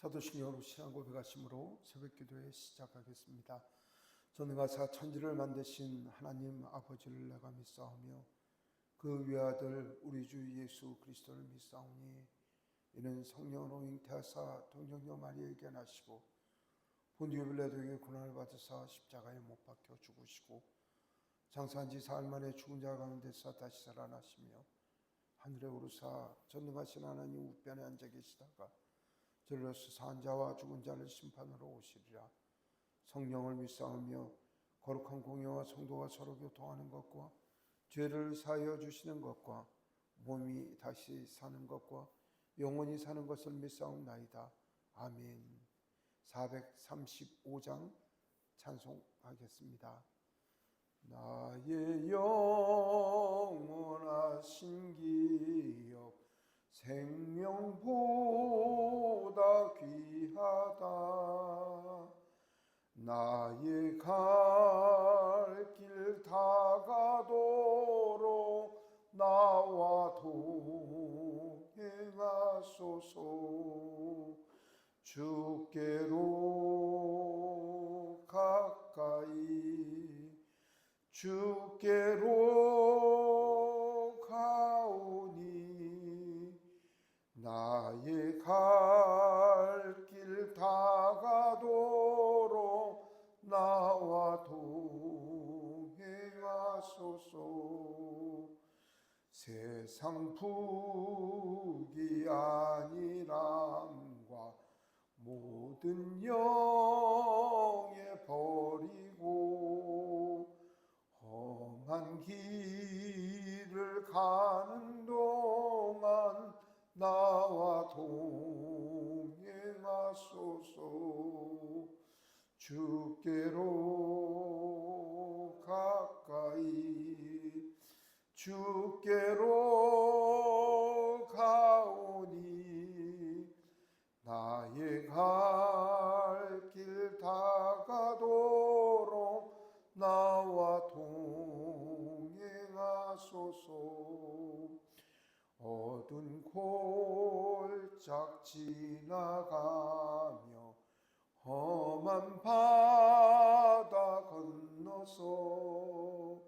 사도신경으로 신앙 고백하심으로 새벽기도회 시작하겠습니다. 전능하사 천지를 만드신 하나님 아버지를 내가 믿사오며 그 외아들 우리 주 예수 그리스도를 믿사오니 이는 성령으로 잉태하사 동정녀 마리아에게 나시고 본디오 빌라도에게 고난을 받으사 십자가에 못 박혀 죽으시고 장사한 지 사흘 만에 죽은 자 가운데서 다시 살아나시며 하늘에 오르사 전능하신 하나님 우편에 앉아 계시다가 저리로서 산 자와 죽은 자를 심판으로 오시리라. 성령을 믿사오며 거룩한 공예와 성도가 서로 교통하는 것과 죄를 사하여 주시는 것과 몸이 다시 사는 것과 영원히 사는 것을 믿사옵나이다. 아멘. 435장 찬송하겠습니다. 나의 영원하신 기업 생명보다 귀하다. 나의 갈 길 다가도록 나와 동행하소서. 주께로 가까이 주께로 가오니 나의 갈 길 다가도록 나와 동행하소서. 세상 부귀 안일함과 모든 영예 버리고 험한 길을 가는 동안 나와 동행하소서. 주께로 가까이 주께로 가오니 나의 갈 길 다가도록 나와 동행하소서. 어두운 골짝 지나가며 험한 바다 건너서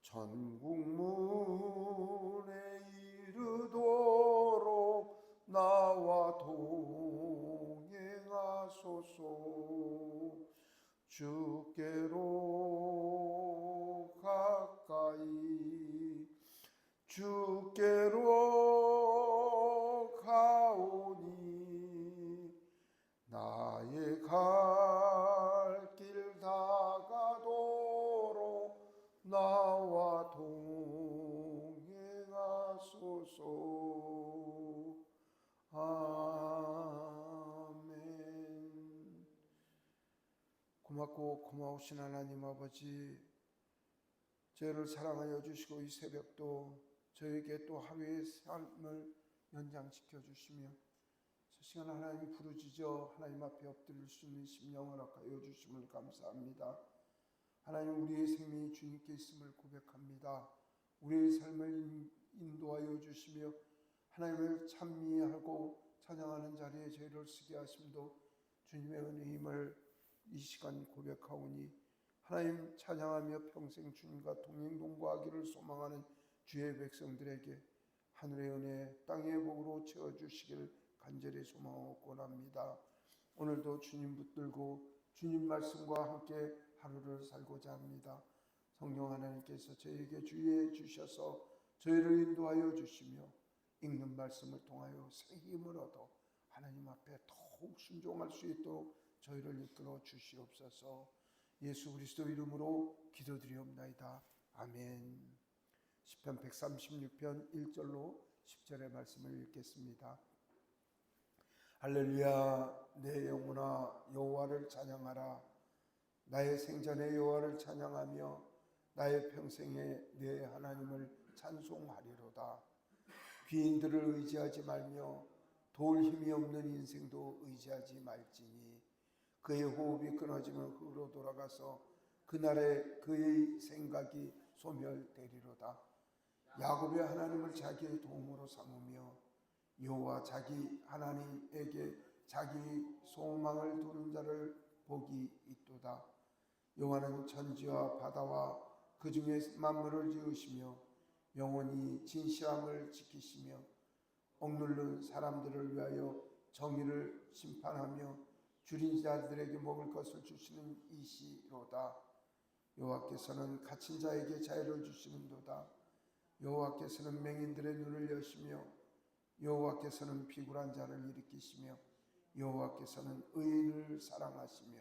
천국 문에 이르도록 나와 동행하소서. 주께로 가까이 주께로 가오니 나의 갈 길 다가도록 나와 동행하소서. 아멘. 고맙고 고마우신 하나님 아버지, 저희를 사랑하여 주시고 이 새벽도 저에게 또 하루의 삶을 연장시켜 주시며 저 시간 하나님 부르짖어 하나님 앞에 엎드릴 수 있는 심령을 허락하여 주심을 감사합니다. 하나님, 우리의 생명이 주님께 있음을 고백합니다. 우리의 삶을 인도하여 주시며 하나님을 찬미하고 찬양하는 자리에 저희를 쓰게 하심도 주님의 은혜임을 이 시간 고백하오니 하나님 찬양하며 평생 주님과 동행동거하기를 소망하는 주의 백성들에게 하늘의 은혜 땅의 복으로 채워주시기를 간절히 소망하고 원합니다. 오늘도 주님 붙들고 주님 말씀과 함께 하루를 살고자 합니다. 성령 하나님께서 저희에게 주의해 주셔서 저희를 인도하여 주시며 읽는 말씀을 통하여 새 힘을 얻어 하나님 앞에 더욱 순종할 수 있도록 저희를 이끌어 주시옵소서. 예수 그리스도 이름으로 기도드리옵나이다. 아멘. 시편 136편 1절로 10절의 말씀을 읽겠습니다. 할렐루야. 내 영혼아 여호와를 찬양하라. 나의 생전에 여호와를 찬양하며 나의 평생에 내 하나님을 찬송하리로다. 귀인들을 의지하지 말며 도울 힘이 없는 인생도 의지하지 말지니 그의 호흡이 끊어지면 흙으로 돌아가서 그날에 그의 생각이 소멸되리로다. 야곱의 하나님을 자기의 도움으로 삼으며 여호와 자기 하나님에게 자기 소망을 두는 자를 복이 있도다. 여호와는 천지와 바다와 그 중에 만물을 지으시며 영원히 진실함을 지키시며 억눌른 사람들을 위하여 정의를 심판하며 줄인 자들에게 먹을 것을 주시는 이시로다. 여호와께서는 갇힌 자에게 자유를 주시는도다. 여호와께서는 맹인들의 눈을 여시며 여호와께서는 비굴한 자를 일으키시며 여호와께서는 의인을 사랑하시며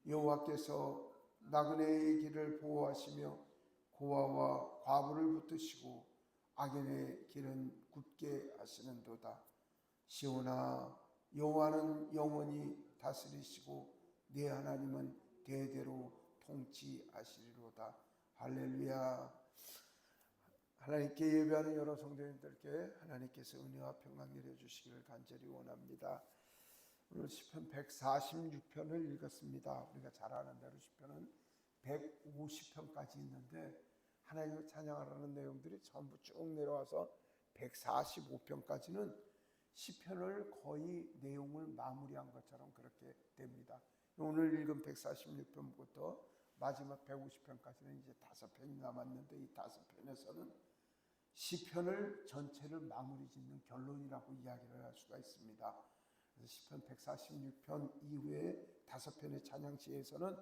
여호와께서 나그네의 길을 보호하시며 고아와 과부를 붙드시고 악인의 길은 굳게 하시는도다. 시온아, 여호와는 영원히 다스리시고 네 하나님은 대대로 통치하시리로다. 할렐루야. 하나님께 예배하는 여러 성도님들께 하나님께서 은혜와 평강 내려주시기를 간절히 원합니다. 오늘 시편 146편을 읽었습니다. 우리가 잘 아는 대로 시편은 150편까지 있는데 하나님을 찬양하라는 내용들이 전부 쭉 내려와서 145편까지는 시편을 거의 내용을 마무리한 것처럼 그렇게 됩니다. 오늘 읽은 146편부터 마지막 150편까지는 이제 5편이 남았는데 이 5편에서는 시편을 전체를 마무리 짓는 결론이라고 이야기를 할 수가 있습니다. 그래서 시편 146편 이후에 5편의 찬양시에서는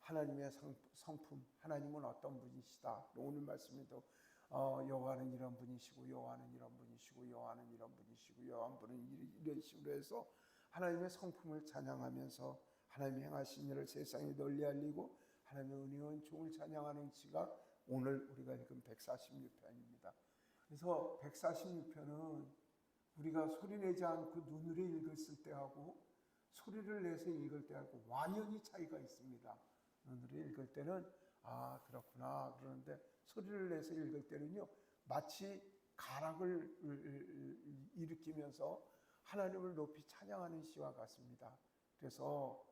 하나님의 성품, 하나님은 어떤 분이시다. 오늘 말씀에도 여호와는 이런 분이시고 여호와는 이런 분이시고 여호와는 이런 분이시고 여호와는 이런 식으로 해서 하나님의 성품을 찬양하면서 하나님이 행하신 일을 세상에 널리 알리고 하나님의 은혜와 종을 찬양하는 시가 오늘 우리가 읽은 146편입니다. 그래서 146편은 우리가 소리내지 않고 눈으로 읽었을 때하고 소리를 내서 읽을 때하고 완연히 차이가 있습니다. 눈으로 읽을 때는 아 그렇구나 그러는데 소리를 내서 읽을 때는요 마치 가락을 일으키면서 하나님을 높이 찬양하는 시와 같습니다. 그래서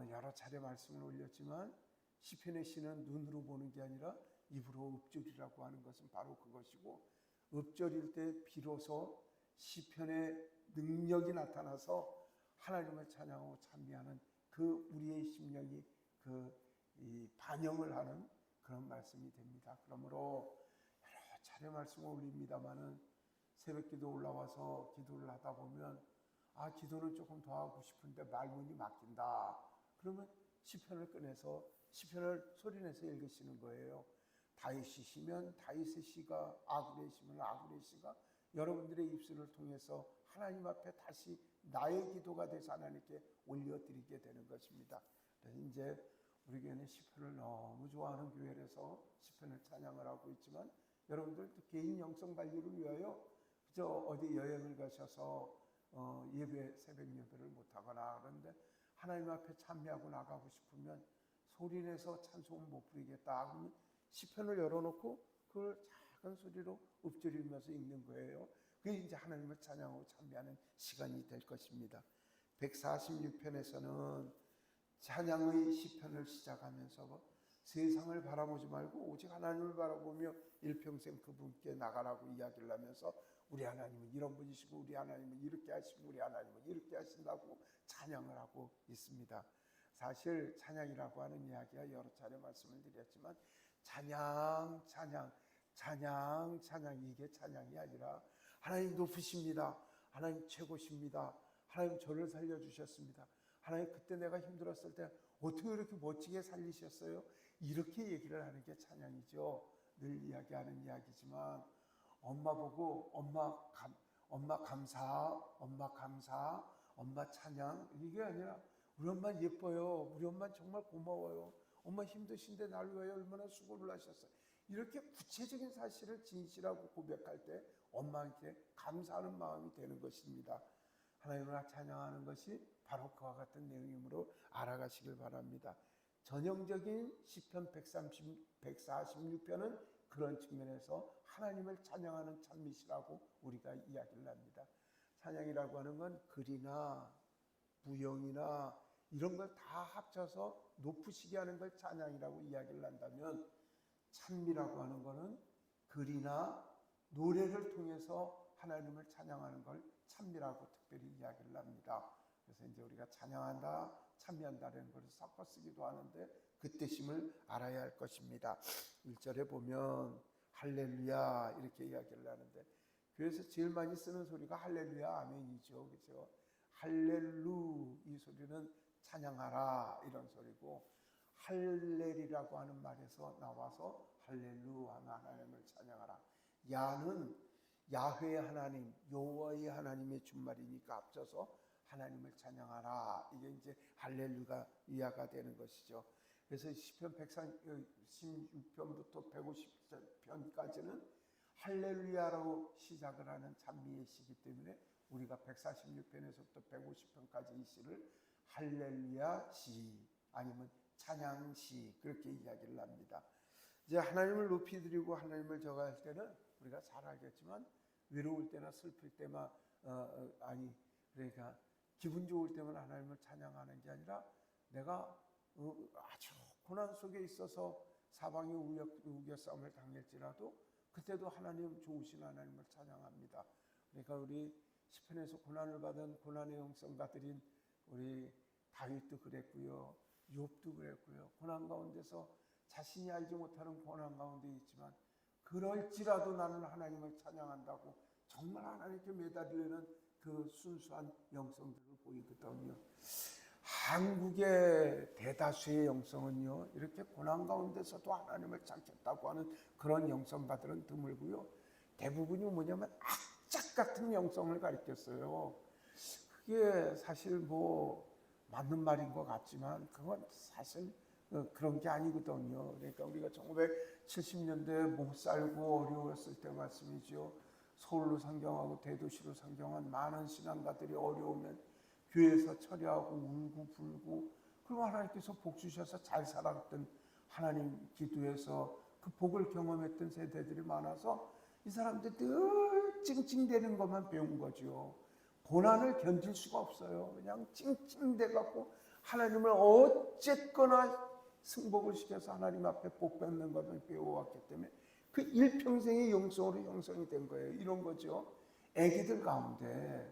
여러 차례 말씀을 올렸지만 시편의 시는 눈으로 보는 게 아니라 입으로 읊조리라고 하는 것은 바로 그것이고 읊조릴 때 비로소 시편의 능력이 나타나서 하나님을 찬양하고 찬미하는 그 우리의 심령이 이 반영을 하는 그런 말씀이 됩니다. 그러므로 여러 차례 말씀을 올립니다마는 새벽기도 올라와서 기도를 하다 보면 아 기도는 조금 더 하고 싶은데 말문이 막힌다. 그러면 시편을 꺼내서 시편을 소리내서 읽으시는 거예요. 다윗이 시면 다윗의 시가, 아굴의 시면 아굴의 시가 여러분들의 입술을 통해서 하나님 앞에 다시 나의 기도가 돼서 하나님께 올려드리게 되는 것입니다. 그래서 이제 우리 교회는 시편을 너무 좋아하는 교회라서 시편을 찬양을 하고 있지만 여러분들도 개인 영성 관리를 위하여 그저 어디 여행을 가셔서 예배, 새벽 예배를 못하거나 그런데 하나님 앞에 참여하고 나가고 싶으면 소리내서 찬송을 못 부르겠다 그러면 시편을 열어놓고 그걸 작은 소리로 읊조리면서 읽는 거예요. 그게 이제 하나님을 찬양하고 찬미하는 시간이 될 것입니다. 146편에서는 찬양의 시편을 시작하면서 세상을 바라보지 말고 오직 하나님을 바라보며 일평생 그분께 나가라고 이야기를 하면서 우리 하나님은 이런 분이시고 우리 하나님은 이렇게 하시고 우리 하나님은 이렇게 하신다고 찬양을 하고 있습니다. 사실 찬양이라고 하는 이야기가 여러 차례 말씀을 드렸지만 찬양 이게 찬양이 아니라 하나님 높으십니다. 하나님 최고십니다. 하나님 저를 살려주셨습니다. 하나님 그때 내가 힘들었을 때 어떻게 이렇게 멋지게 살리셨어요? 이렇게 얘기를 하는 게 찬양이죠. 늘 이야기하는 이야기지만 엄마 보고 엄마 감사, 엄마 찬양 이게 아니라 우리 엄마 예뻐요. 우리 엄마 정말 고마워요. 엄마 힘드신데 나를 위하여 얼마나 수고를 하셨어요. 이렇게 구체적인 사실을 진실하고 고백할 때 엄마한테 감사하는 마음이 되는 것입니다. 하나님을 찬양하는 것이 바로 그와 같은 내용이므로 알아가시길 바랍니다. 전형적인 시편 146편은 그런 측면에서 하나님을 찬양하는 찬미시라고 우리가 이야기를 합니다. 찬양이라고 하는 건 글이나 무용이나 이런 걸 다 합쳐서 높으시게 하는 걸 찬양이라고 이야기를 한다면 찬미라고 하는 것은 글이나 노래를 통해서 하나님을 찬양하는 걸 찬미라고 특별히 이야기를 합니다. 그래서 이제 우리가 찬양한다, 찬미한다라는 것을 섞어 쓰기도 하는데 그 뜻임을 알아야 할 것입니다. 1절에 보면 할렐루야 이렇게 이야기를 하는데 교회에서 제일 많이 쓰는 소리가 할렐루야 아멘이죠. 그렇죠? 할렐루 이 소리는 찬양하라 이런 소리고 할렐이라고 하는 말에서 나와서 할렐루 하나님을 찬양하라. 야는 야훼 하나님, 여호와의 하나님의 준말이니까 앞서서 하나님을 찬양하라. 이게 이제 할렐루가 이하가 되는 것이죠. 그래서 시편 116편부터 150편까지는 할렐루야로 시작을 하는 찬미의 시기 때문에 우리가 146편에서부터 150편까지 이 시를 할렐루야 시 아니면 찬양시 그렇게 이야기를 합니다. 이제 하나님을 높이 드리고 하나님을 저가할 때는 우리가 잘 알겠지만 외로울 때나 슬플 때만 그러니까 기분 좋을 때만 하나님을 찬양하는 게 아니라 내가 아주 고난 속에 있어서 사방이 우겨 싸움을 당할지라도 그때도 하나님 좋으신 하나님을 찬양합니다. 그러니까 우리 시편에서 고난을 받은 고난의 영성가들인 우리 다윗도 그랬고요, 욥도 그랬고요. 고난 가운데서 자신이 알지 못하는 고난 가운데 있지만 그럴지라도 나는 하나님을 찬양한다고 정말 하나님께 매달리는 그 순수한 영성들을 보이거든요. 한국의 대다수의 영성은요, 이렇게 고난 가운데서도 하나님을 찾겠다고 하는 그런 영성가들은 드물고요. 대부분이 뭐냐면 악착 같은 영성을 가리켰어요. 그게 사실 뭐 맞는 말인 것 같지만 그건 사실 그런 게 아니거든요. 그러니까 우리가 1970년대에 못 살고 어려웠을 때 말씀이죠. 서울로 상경하고 대도시로 상경한 많은 신앙가들이 어려우면 교회에서 처리하고 울고 불고 그리고 하나님께서 복 주셔서 잘 살았던 하나님 기도해서 그 복을 경험했던 세대들이 많아서 이 사람들 늘 찡찡대는 것만 배운 거죠. 고난을 견딜 수가 없어요. 그냥 찡찡대갖고 하나님을 어쨌거나 승복을 시켜서 하나님 앞에 복 받는 것을 배워왔기 때문에 그 일평생의 영성으로 형성이 된 거예요. 이런 거죠. 애기들 가운데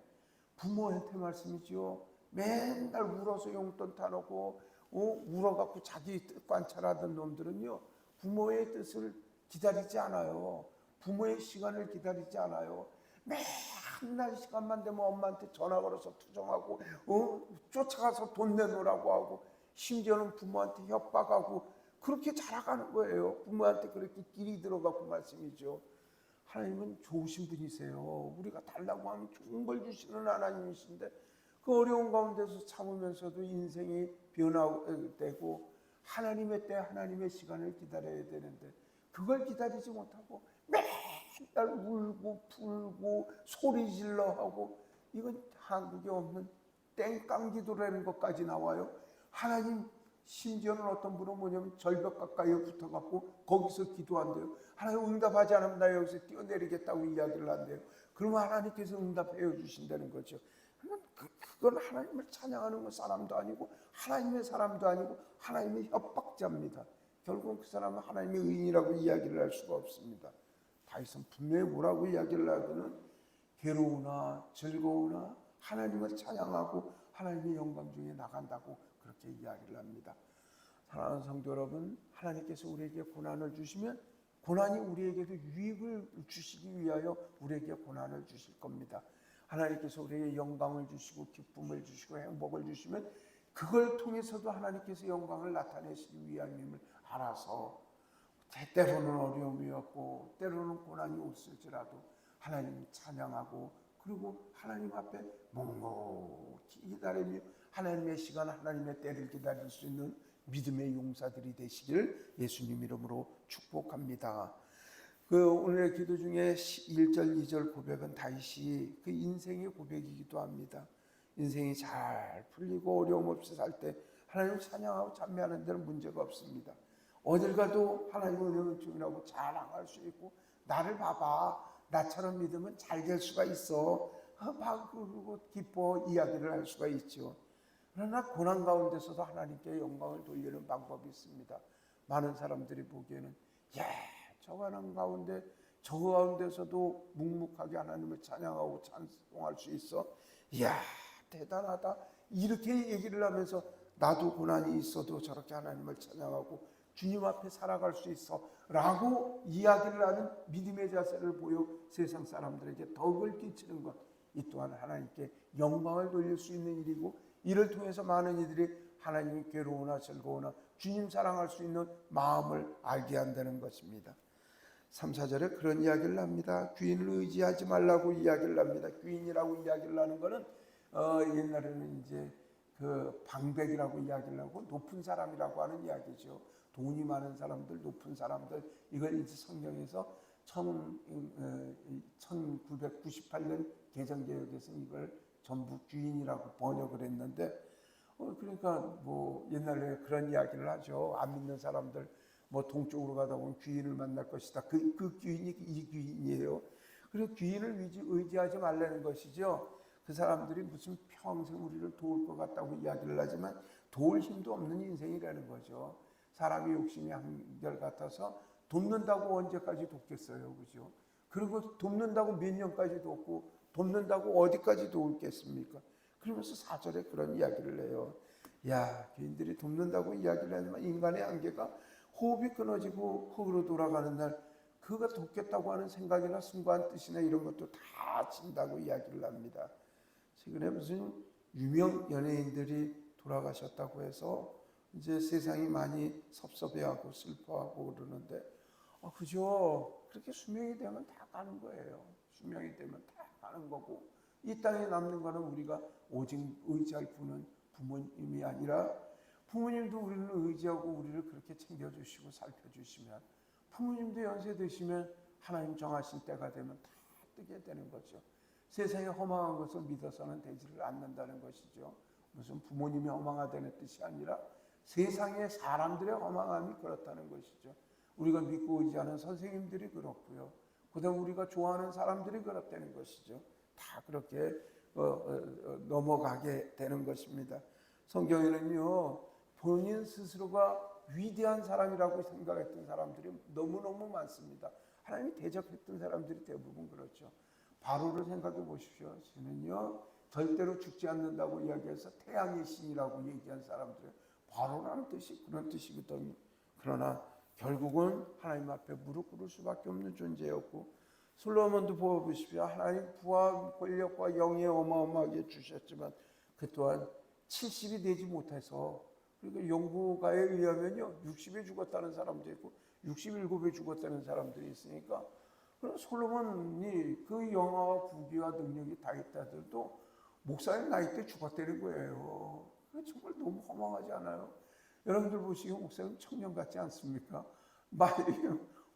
부모한테 말씀이죠. 맨날 울어서 용돈 타놓고 울어갖고 자기 뜻 관찰하던 놈들은요. 부모의 뜻을 기다리지 않아요. 부모의 시간을 기다리지 않아요. 맨날 시간만 되면 엄마한테 전화 걸어서 투정하고 쫓아가서 돈 내놓으라고 하고 심지어는 부모한테 협박하고 그렇게 자라가는 거예요. 부모한테 그렇게 길이 들어가고 말씀이죠. 하나님은 좋으신 분이세요. 우리가 달라고 하면 좋은 걸 주시는 하나님이신데 그 어려운 가운데서 참으면서도 인생이 변화되고 하나님의 때 하나님의 시간을 기다려야 되는데 그걸 기다리지 못하고 맨날 울고 풀고 소리질러 하고 이건 한국에 없는 땡깡기도라는 것까지 나와요. 하나님 심지어는 어떤 분은 뭐냐면 절벽 가까이에 붙어갖고 거기서 기도한대요. 하나님 응답하지 않으면 나 여기서 뛰어내리겠다고 이야기를 한대요. 그러면 하나님께서 응답해 주신다는 거죠. 그건 하나님을 찬양하는 사람도 아니고 하나님의 사람도 아니고 하나님의 협박자입니다. 결국 그 사람은 하나님의 의인이라고 이야기를 할 수가 없습니다. 다윗은 분명히 뭐라고 이야기를 하기는 괴로우나 즐거우나 하나님을 찬양하고 하나님의 영광 중에 나간다고 그렇게 이야기를 합니다. 사랑하는 성도 여러분, 하나님께서 우리에게 고난을 주시면 고난이 우리에게도 유익을 주시기 위하여 우리에게 고난을 주실 겁니다. 하나님께서 우리에게 영광을 주시고 기쁨을 주시고 행복을 주시면 그걸 통해서도 하나님께서 영광을 나타내시기 위함임을 알아서 때로는 어려움이 왔고 때로는 고난이 없을지라도 하나님을 찬양하고 그리고 하나님 앞에 묵묵히 기다리며 하나님의 시간, 하나님의 때를 기다릴 수 있는 믿음의 용사들이 되시길 예수님 이름으로 축복합니다. 오늘의 기도 중에 1절, 2절 고백은 다윗이 그 인생의 고백이기도 합니다. 인생이 잘 풀리고 어려움 없이 살 때 하나님을 찬양하고 찬미하는 데는 문제가 없습니다. 어딜 가도 하나님의 은혜는 중이라고 자랑할 수 있고 나를 봐봐, 나처럼 믿으면 잘 될 수가 있어, 그리고 기뻐 이야기를 할 수가 있죠. 그러나 고난 가운데서도 하나님께 영광을 돌리는 방법이 있습니다. 많은 사람들이 보기에는 저 고난 가운데 저 가운데서도 묵묵하게 하나님을 찬양하고 찬송할 수 있어. 이야 대단하다. 이렇게 얘기를 하면서 나도 고난이 있어도 저렇게 하나님을 찬양하고 주님 앞에 살아갈 수 있어 라고 이야기를 하는 믿음의 자세를 보여 세상 사람들에게 덕을 끼치는 것, 이 또한 하나님께 영광을 돌릴 수 있는 일이고, 이를 통해서 많은 이들이 하나님이 괴로우나 즐거우나 주님 사랑할 수 있는 마음을 알게 한다는 것입니다. 3, 4절에 그런 이야기를 합니다. 귀인을 의지하지 말라고 이야기를 합니다. 귀인이라고 이야기를 하는 것은 옛날에는 이제 그 방백이라고 이야기를 하고 높은 사람이라고 하는 이야기죠. 돈이 많은 사람들, 높은 사람들, 이걸 이제 성경에서 1998년 개정개혁에서 이걸 전부 귀인이라고 번역을 했는데, 그러니까 뭐 옛날에 그런 이야기를 하죠. 안 믿는 사람들 뭐 동쪽으로 가다 보면 귀인을 만날 것이다. 그 귀인이 이 귀인이에요. 그리고 귀인을 의지하지 말라는 것이죠. 그 사람들이 무슨 평생 우리를 도울 것 같다고 이야기를 하지만 도울 힘도 없는 인생이라는 거죠. 사람의 욕심이 한결같아서 돕는다고 언제까지 돕겠어요, 그죠? 그리고 돕는다고 몇 년까지 돕고 돕는다고 어디까지 도울겠습니까? 그러면서 4절에 그런 이야기를 해요. 야, 귀인들이 돕는다고 이야기를 하지만 인간의 한계가 호흡이 끊어지고 흙으로 돌아가는 날, 그가 돕겠다고 하는 생각이나 순간 뜻이나 이런 것도 다 진다고 이야기를 합니다. 최근에 무슨 유명 연예인들이 돌아가셨다고 해서 이제 세상이 많이 섭섭해하고 슬퍼하고 그러는데, 그죠? 그렇게 수명이 되면 다 가는 거예요. 수명이 되면 다 가는 거고, 이 땅에 남는 거는 우리가 오직 의지할 분은 부모님이 아니라, 부모님도 우리를 의지하고 우리를 그렇게 챙겨주시고 살펴주시면, 부모님도 연세 드시면 하나님 정하신 때가 되면 다 뜨게 되는 거죠. 세상에 허망한 것을 믿어서는 되지를 않는다는 것이죠. 무슨 부모님이 허망하다는 뜻이 아니라 세상의 사람들의 허망함이 그렇다는 것이죠. 우리가 믿고 의지하는 선생님들이 그렇고요, 그다음 우리가 좋아하는 사람들이 그렇다는 것이죠. 다 그렇게 넘어가게 되는 것입니다. 성경에는요, 본인 스스로가 위대한 사람이라고 생각했던 사람들이 너무너무 많습니다. 하나님이 대적했던 사람들이 대부분 그렇죠. 바로를 생각해 보십시오. 저는요, 절대로 죽지 않는다고 이야기해서 태양의 신이라고 얘기한 사람들, 바로라는 뜻이 그런 뜻이거든요. 그러나 결국은 하나님 앞에 무릎 꿇을 수밖에 없는 존재였고, 솔로몬도 보십시오. 하나님 부와 권력과 영예 어마어마하게 주셨지만 그 또한 70이 되지 못해서, 그리고 연구가에 의하면요 60에 죽었다는 사람도 있고 67에 죽었다는 사람들이 있으니까, 그럼 솔로몬이 그 영화와 부귀와 능력이 다 있다들도 목사님 나이 때 죽었다는 거예요. 정말 너무 허망하지 않아요? 여러분들 보시기에 목사님 청년 같지 않습니까?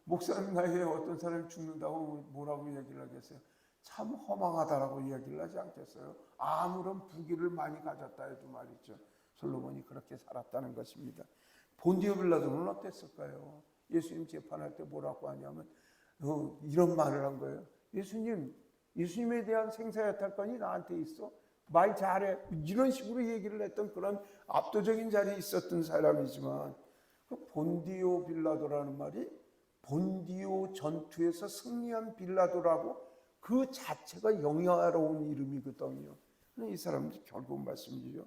목사님 나이에 어떤 사람이 죽는다고 뭐라고 얘기를 하겠어요? 참 허망하다라고 이야기를 하지 않겠어요? 아무런 부귀를 많이 가졌다 해도 말이죠. 솔로몬이 그렇게 살았다는 것입니다. 본디오 빌라도는 어땠을까요? 예수님 재판할 때 뭐라고 하냐면 이런 말을 한 거예요. 예수님에 대한 생사여탈권이 나한테 있어? 말 잘해. 이런 식으로 얘기를 했던 그런 압도적인 자리에 있었던 사람이지만, 그 본디오 빌라도라는 말이 본디오 전투에서 승리한 빌라도라고 그 자체가 영예로운 이름이거든요. 이 사람들이 결국 말씀이죠.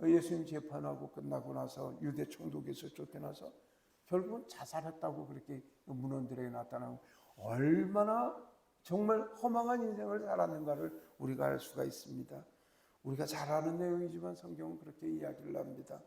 예수님 재판하고 끝나고 나서 유대 총독에서 쫓겨나서 결국은 자살했다고 그렇게 문헌들에 나타나고, 얼마나 정말 허망한 인생을 살았는가를 우리가 알 수가 있습니다. 우리가 잘 아는 내용이지만 성경은 그렇게 이야기를 합니다.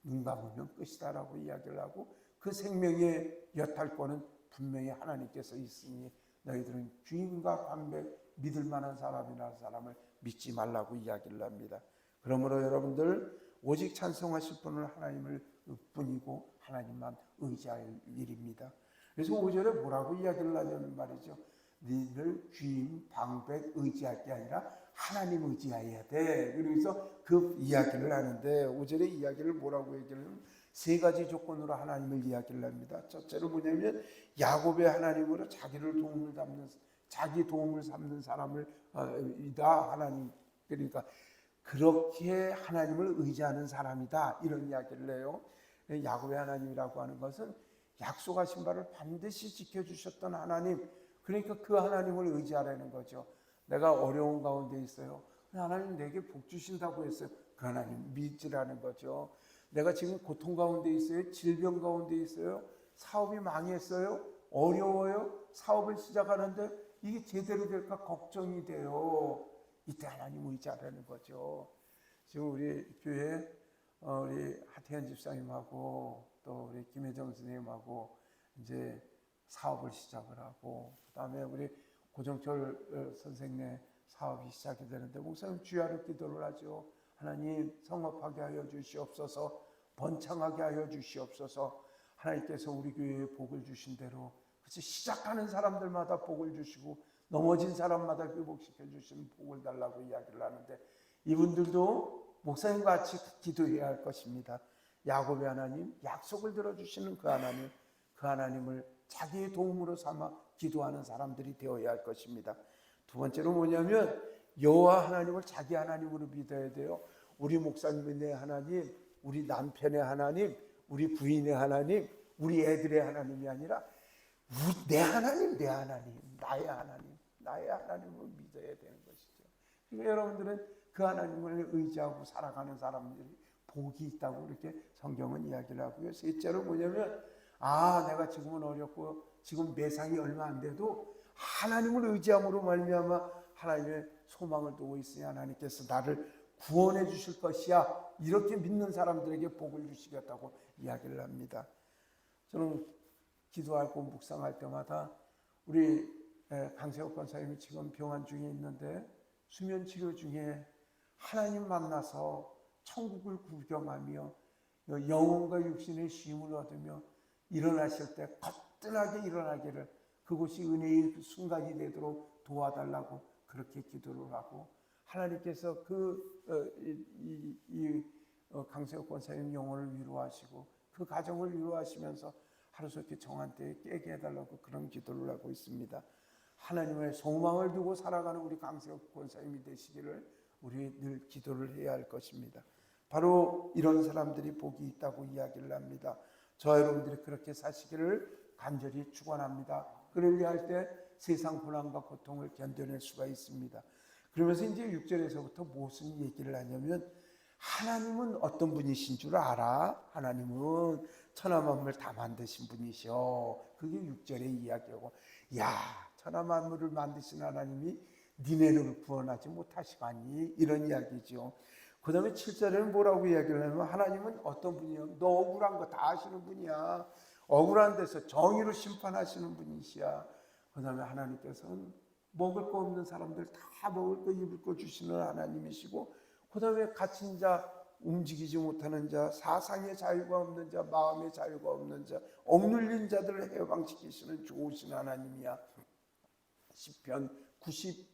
눈 감으면 끝이다라고 이야기를 하고, 그 생명의 여탈권은 분명히 하나님께서 있으니 너희들은 주인과 반백 믿을 만한 사람이나 사람을 믿지 말라고 이야기를 합니다. 그러므로 여러분들 오직 찬송하실 분은 하나님을 뿐이고 하나님만 의지할 일입니다. 그래서 5절에 뭐라고 이야기를 하냐면 말이죠. 너희들 주인, 방백 의지할 게 아니라 하나님 의지해야 돼. 그래서 그 이야기를 하는데 5절의 이야기를 뭐라고 얘기를 하냐면 세 가지 조건으로 하나님을 이야기를 합니다. 첫째로 뭐냐면 야곱의 하나님으로 자기 도움을 삼는 사람을 이다 하나님, 그러니까 그렇게 하나님을 의지하는 사람이다, 이런 이야기를 해요. 야곱의 하나님이라고 하는 것은 약속하신 바를 반드시 지켜주셨던 하나님, 그러니까 그 하나님을 의지하라는 거죠. 내가 어려운 가운데 있어요. 하나님 내게 복 주신다고 했어요. 그 하나님 믿으라는 거죠. 내가 지금 고통 가운데 있어요. 질병 가운데 있어요. 사업이 망했어요. 어려워요. 사업을 시작하는데 이게 제대로 될까 걱정이 돼요. 이때 하나님 의지하라는 거죠. 지금 우리 교회 우리 하태현 집사님하고 또 우리 김혜정 선생님하고 이제 사업을 시작을 하고, 그다음에 우리 고정철 선생님 사업이 시작이 되는데 목사님 주야로 기도를 하죠. 하나님 성업하게 하여 주시옵소서, 번창하게 하여 주시옵소서. 하나님께서 우리 교회에 복을 주신 대로 그치 시작하는 사람들마다 복을 주시고 넘어진 사람마다 회복시켜 주시는 복을 달라고 이야기를 하는데, 이분들도 목사님과 같이 기도해야 할 것입니다. 야곱의 하나님, 약속을 들어주시는 그 하나님, 그 하나님을 자기의 도움으로 삼아 기도하는 사람들이 되어야 할 것입니다. 두 번째로 뭐냐면 여호와 하나님을 자기 하나님으로 믿어야 돼요. 우리 목사님의 내 하나님, 우리 남편의 하나님, 우리 부인의 하나님, 우리 애들의 하나님이 아니라 내 하나님, 내 하나님, 나의 하나님, 나의 하나님을 믿어야 되는 것이죠. 그러니까 여러분들은 그 하나님을 의지하고 살아가는 사람들이 복이 있다고 이렇게 성경은 이야기를 하고요. 셋째로 뭐냐면 내가 지금은 어렵고 지금 매상이 얼마 안 돼도 하나님을 의지함으로 말미암아 하나님의 소망을 두고 있으니 하나님께서 나를 구원해 주실 것이야, 이렇게 믿는 사람들에게 복을 주시겠다고 이야기를 합니다. 저는 기도하고 묵상할 때마다 우리 강세옥 권사님이 지금 병원 중에 있는데 수면 치료 중에 하나님 만나서 천국을 구경하며 영혼과 육신의 쉼을 얻으며 일어나실 때 거뜬하게 일어나기를, 그곳이 은혜의 순간이 되도록 도와달라고 그렇게 기도를 하고, 하나님께서 강세옥 권사님 영혼을 위로하시고 그 가정을 위로하시면서 하루속히 정한 때에 깨게 해달라고 그런 기도를 하고 있습니다. 하나님의 소망을 두고 살아가는 우리 강세옥 권사님이 되시기를 우리 늘 기도를 해야 할 것입니다. 바로 이런 사람들이 복이 있다고 이야기를 합니다. 저와 여러분들이 그렇게 사시기를 간절히 축원합니다. 그러려 할 때 세상 고난과 고통을 견뎌낼 수가 있습니다. 그러면서 이제 6절에서부터 무슨 얘기를 하냐면 하나님은 어떤 분이신 줄 알아? 하나님은 천하 만물 다 만드신 분이셔. 그게 6절의 이야기고, 천하 만물을 만드신 하나님이 니네를 구원하지 못하시가니, 이런 이야기죠. 그 다음에 7절에는 뭐라고 이야기를 하냐면 하나님은 어떤 분이요? 너 억울한 거 다 아시는 분이야. 억울한 데서 정의로 심판하시는 분이시야. 그 다음에 하나님께서는 먹을 거 없는 사람들 다 먹을 거 입을 거 주시는 하나님이시고, 그 다음에 갇힌 자, 움직이지 못하는 자, 사상의 자유가 없는 자, 마음의 자유가 없는 자, 억눌린 자들을 해방시키시는 좋으신 하나님이야. 시편 90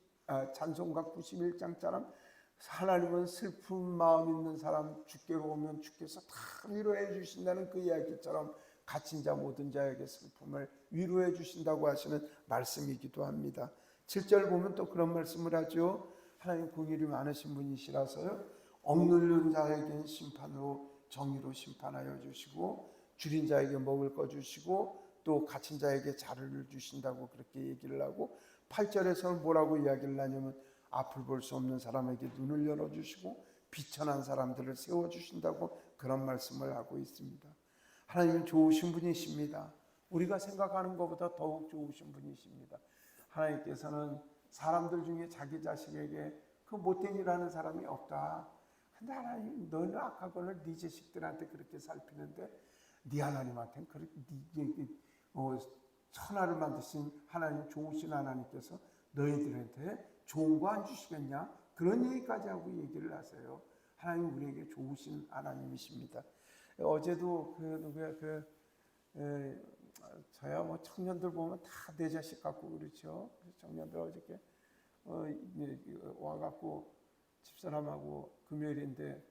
찬송가 91장처럼 하나님은 슬픈 마음 있는 사람 주께로 오면 주께서 다 위로해 주신다는 그 이야기처럼 갇힌 자 모든 자에게 슬픔을 위로해 주신다고 하시는 말씀이기도 합니다. 7절 보면 또 그런 말씀을 하죠. 하나님 긍휼이 많으신 분이시라서요, 억눌린 자에게는 심판으로 정의로 심판하여 주시고 줄인 자에게 먹을 거 주시고 또 갇힌 자에게 자유를 주신다고 그렇게 얘기를 하고, 8절에서는 뭐라고 이야기를 하냐면 앞을 볼 수 없는 사람에게 눈을 열어주시고 비천한 사람들을 세워주신다고 그런 말씀을 하고 있습니다. 하나님은 좋으신 분이십니다. 우리가 생각하는 것보다 더욱 좋으신 분이십니다. 하나님께서는 사람들 중에 자기 자식에게 그 못된 일 하는 사람이 없다. 근데 하나님, 너는 악하거늘 네 자식들한테 그렇게 살피는데 네 하나님한테는 그렇게 천하를 만드신 하나님, 좋으신 하나님께서 너희들한테 좋은 거 안 주시겠냐? 그런 얘기까지 하고 얘기를 하세요. 하나님 우리에게 좋으신 하나님이십니다. 어제도 저야 뭐 청년들 보면 다 내 자식 같고 그렇죠. 청년들 어저께 와갖고 집사람하고 금요일인데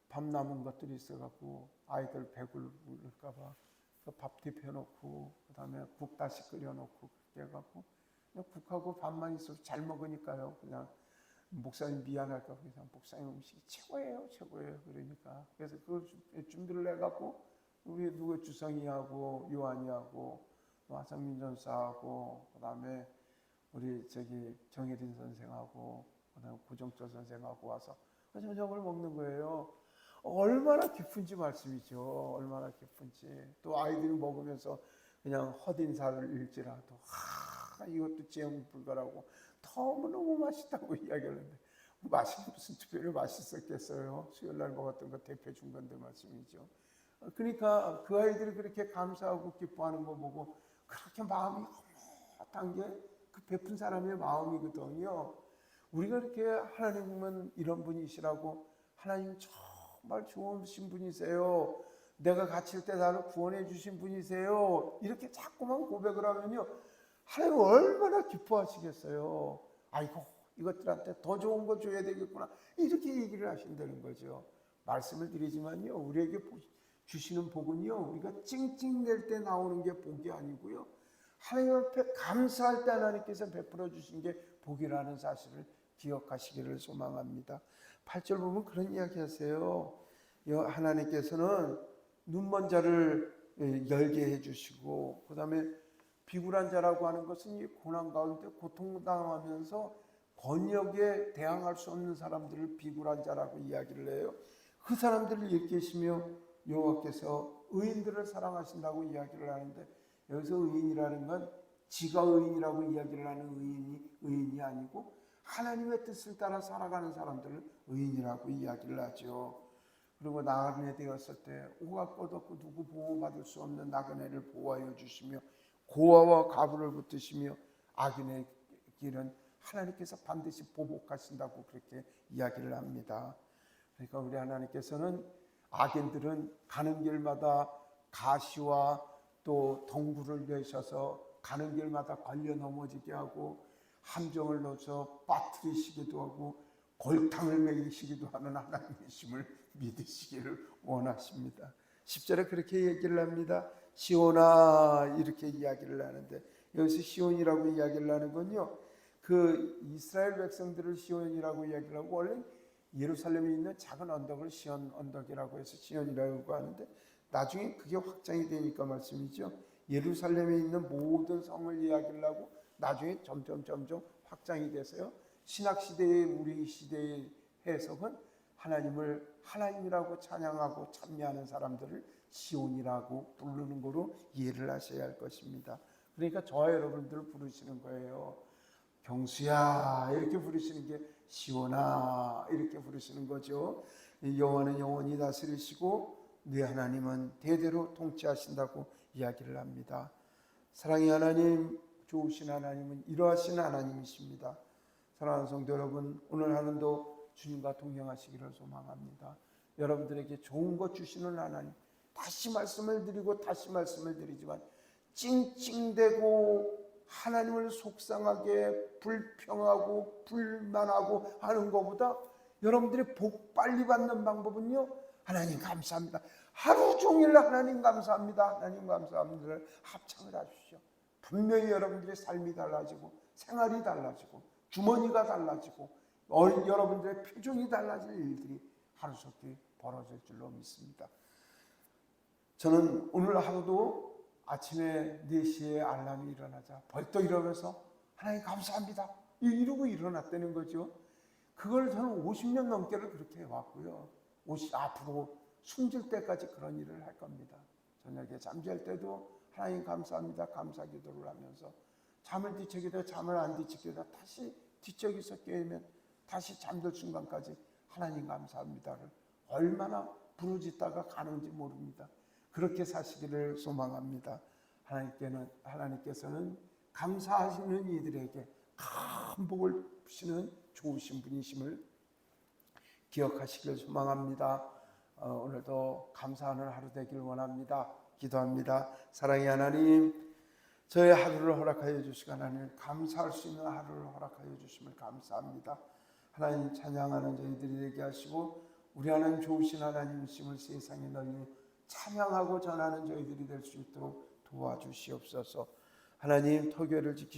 밥 남은 것들이 있어갖고 아이들 배고플까봐 밥 뒤펴놓고 그다음에 국 다시 끓여놓고 그렇게 해갖고 그냥 국하고 밥만 있어도 잘 먹으니까요. 그냥 목사님 미안할까 그냥 목사님 음식이 최고예요. 그러니까 그래서 그걸 준비를 해갖고 우리 누구 주성이하고 요한이하고 하성민 전사하고 그다음에 우리 정혜린 선생하고 그다음에 고정철 선생하고 와서 그 저녁을 먹는 거예요. 얼마나 기쁜지 말씀이죠. 얼마나 기쁜지. 또 아이들이 먹으면서 그냥 헛인사를 일지라도 이것도 제형 불가라고 너무너무 맛있다고 이야기를 하는데 무슨 특별히 맛있었겠어요. 수요일날 먹었던 거 대표 준 건데 말씀이죠. 그러니까 그 아이들이 그렇게 감사하고 기뻐하는 거 보고 그렇게 마음이 허무한 게 그 베푼 사람의 마음이거든요. 우리가 이렇게 하나님은 이런 분이시라고, 하나님 정말 좋으신 분이세요, 내가 갇힐 때 나를 구원해 주신 분이세요, 이렇게 자꾸만 고백을 하면요, 하나님 얼마나 기뻐하시겠어요. 아이고 이것들한테 더 좋은 거 줘야 되겠구나, 이렇게 얘기를 하신다는 거죠. 말씀을 드리지만요, 우리에게 주시는 복은요, 우리가 찡찡댈 때 나오는 게 복이 아니고요, 하나님 앞에 감사할 때 하나님께서 베풀어 주신 게 복이라는 사실을 기억하시기를 소망합니다. 8절 보면 그런 이야기 하세요. 하나님께서는 눈먼 자를 열게 해주시고, 그 다음에 비굴한 자라고 하는 것은 이 고난 가운데 고통당하면서 권력에 대항할 수 없는 사람들을 비굴한 자라고 이야기를 해요. 그 사람들을 일깨시며 여호와께서 의인들을 사랑하신다고 이야기를 하는데, 여기서 의인이라는 건 지가 의인이라고 이야기를 하는 의인이 아니고 하나님의 뜻을 따라 살아가는 사람들을 의인이라고 이야기를 하죠. 그리고 나그네 되었을 때 오갈 것 없고 누구 보호받을 수 없는 나그네를 보호하여 주시며 고아와 과부를 붙드시며 악인의 길은 하나님께서 반드시 보복하신다고 그렇게 이야기를 합니다. 그러니까 우리 하나님께서는 악인들은 가는 길마다 가시와 또 덩굴을 내셔서 가는 길마다 걸려 넘어지게 하고 함정을 넣어서 빠뜨리시기도 하고 골탕을 먹이시기도 하는 하나님이심을 믿으시기를 원하십니다. 10절에 그렇게 얘기를 합니다. 시온아, 이렇게 이야기를 하는데, 여기서 시온이라고 이야기를 하는 건요, 그 이스라엘 백성들을 시온이라고 이야기를 하고, 원래 예루살렘에 있는 작은 언덕을 시온 언덕이라고 해서 시온이라고 하는데, 나중에 그게 확장이 되니까 말씀이죠, 예루살렘에 있는 모든 성을 이야기를 하고 나중에 점점 확장이 돼서요, 신학시대의 우리 시대의 해석은 하나님을 하나님이라고 찬양하고 찬미하는 사람들을 시온이라고 부르는 거로 이해를 하셔야 할 것입니다. 그러니까 저와 여러분들을 부르시는 거예요. 경수야, 이렇게 부르시는 게 시온아, 이렇게 부르시는 거죠. 여호와는 영원히 다스리시고 네 하나님은 대대로 통치하신다고 이야기를 합니다. 사랑의 하나님, 좋으신 하나님은 이러하신 하나님이십니다. 사랑하는 성도 여러분, 오늘 하루도 주님과 동행하시기를 소망합니다. 여러분들에게 좋은 것 주시는 하나님, 다시 말씀을 드리지만 찡찡대고 하나님을 속상하게 불평하고 불만하고 하는 것보다 여러분들이 복 빨리 받는 방법은요, 하나님 감사합니다, 하루 종일 하나님 감사합니다, 하나님 감사합니다를 합창을 하십시오. 분명히 여러분들의 삶이 달라지고 생활이 달라지고 주머니가 달라지고 여러분들의 표정이 달라질 일들이 하루속히 벌어질 줄로 믿습니다. 저는 오늘 하루도 아침에 4시에 알람이 일어나자 벌떡 일어나서 하나님 감사합니다 이러고 일어났다는 거죠. 그걸 저는 50년 넘게를 그렇게 해왔고요, 앞으로 숨질 때까지 그런 일을 할 겁니다. 저녁에 잠잘 때도 하나님 감사합니다 감사 기도를 하면서, 잠을 뒤척이다 잠을 안 뒤척이다 다시 뒤척여서 깨면 다시 잠들 순간까지 하나님 감사합니다를 얼마나 부르짖다가 가는지 모릅니다. 그렇게 사시기를 소망합니다. 하나님께서는 감사하시는 이들에게 큰 복을 주시는 좋으신 분이심을 기억하시길 소망합니다. 오늘도 감사하는 하루 되길 원합니다. 기도합니다. 사랑의 하나님, 저의 하루를 허락하여 주시고 하나님 감사할 수 있는 하루를 허락하여 주심을 감사합니다. 하나님 찬양하는 저희들이 되게 하시고 우리 하나님 좋으신 하나님이심을 세상에 널리 찬양하고 전하는 저희들이 될 수 있도록 도와주시옵소서. 하나님, 토교를 지키시고